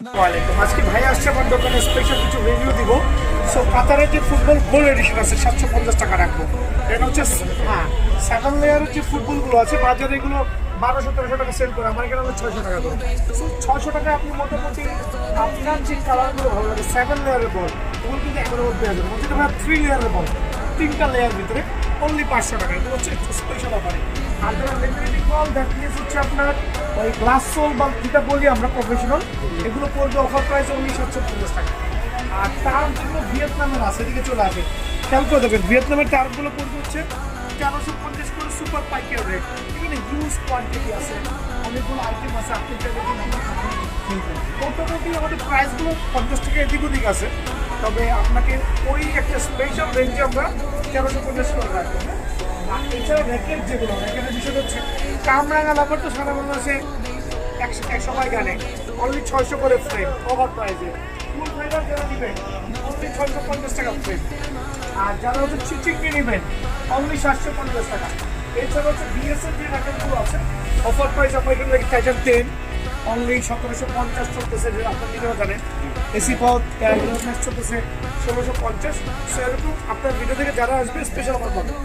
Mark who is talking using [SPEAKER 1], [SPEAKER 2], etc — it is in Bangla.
[SPEAKER 1] ওয়ালাইকুম। আজকে ভাই আসছে আমার দোকানে, স্পেশাল কিছু রিভিউ দিব। সো কাতারের যে ফুটবল গোল্ড এডিশন আছে 750 টাকা রাখবো। এটা হচ্ছে 7 লেয়ারের যে ফুটবলগুলো আছে বাজারে এগুলো 1200-1300 টাকা সেল করে, আমার এখানে হলো 600 টাকা করে। সো 600 টাকা আপনি মোটামুটি আপনার যে কালারগুলো ভালো লাগে 7 লেয়ারের বল ওগুলো কিন্তু একেবারে পেয়ে যাবেন। যেটা ভাই 3 লেয়ারের বল, 3টা লেয়ার ভিতরে অনলি 500 টাকা। এটা হচ্ছে স্পেশাল অফারে। আর যারা লেমিনেটিং বল দ্যাট মিনস হচ্ছে আপনার ওই গ্লাস সোল বা যেটা বলি আমরা প্রফেশনাল, এগুলো পড়বে অফার প্রাইস অনলি 750 টাকা। আর টার্ম যেগুলো ভিয়েতনামের আছে এদিকে চলে আসে, খেয়াল করে দেবেন ভিয়েতনামের টার্মগুলো পড়বে হচ্ছে 1350 করে সুপার পাইকের রেট। এখানে হিউজ কোয়ান্টিটি আছে, অনেকগুলো আইটেম আছে, আপনি চাইলে মোটামুটি আমাদের প্রাইসগুলো 50 টাকা এদিক ওদিক আছে। তবে আপনাকে ওই একটা স্পেশাল রেঞ্জে আমরা 1350 করে রাখবো। আর এছাড়া র্যাকেট যেগুলো, র্যাকেটের বিষয় হচ্ছে কামরাঙা লাভার তো সারা বাংলাদেশে এক সবাই জানে, অনলি 600 করে ফ্রেম ওভার প্রাইসে। ফুল ফাইবার যারা নেবেন অনলি 650 টাকা ফ্রেম। আর যারা হচ্ছে চিচিংয়ে নেবেন অনলি 750 টাকা। এছাড়া হচ্ছে বিএসএর যে র্যাকেটগুলো আছে অফার প্রাইস আপনার এখানে দেখি টাইটান 10 অনলি 1750 চলতেছে, যে আপনার নিজেও জানেন। এসি পথ ম্যাক্স চলতেছে 1650। সো এরকম আপনার ভিডিও থেকে যারা আসবে স্পেশাল আমার পাবেন।